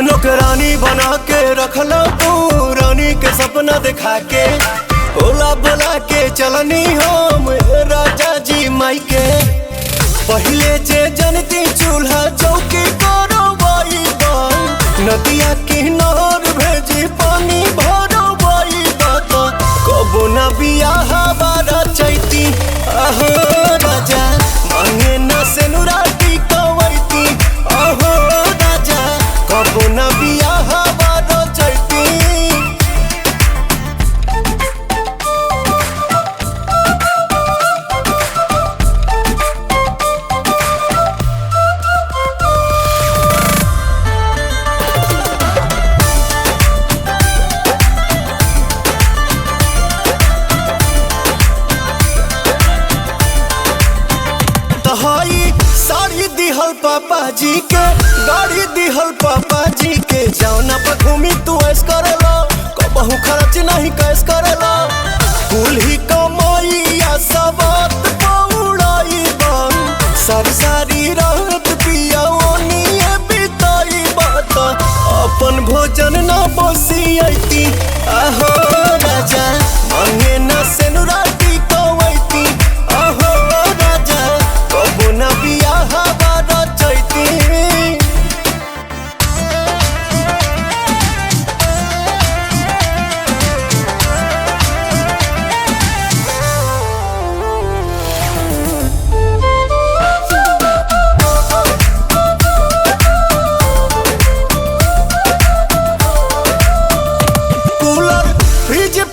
नौकरानी बना के रखला तू रानी के सपना दिखा के बोला बोला के चलनी हम राजा जी माई के पहले जे जनती चूल्हा चौकी करो बाई नदिया किनार भेजी पानी भरो बाई कबो न बियाह बारा चैती आहो राजा मांगे न सेनुराटी कवैती आहो राजा कबो न बियाह बारा चैती। साड़ी दिहल पापा जी के गाड़ी दिहल पापा जी के जौना पर घूमी तू ऐस करेला कबहू खर्च नहीं कैस करेला कुल ही कमाइया सबत पौड़ाई बन सारी सारी रात पिया ओनिए बिताई बात अपन भोजन न बसियती आहो राजा मांगे न सेनुराटी कवैती आहो राजा कबो न बियाह बारा चैती।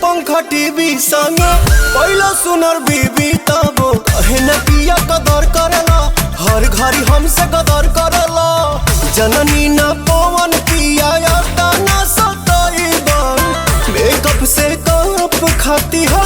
पंखा टीवी संगे पहला सुनर बीबी तबो कहे न पिया कदर करेला हर घड़ी हमसे कदर करेला जननी न पवन पिया न सताई बन मेकअप से कप खाती हो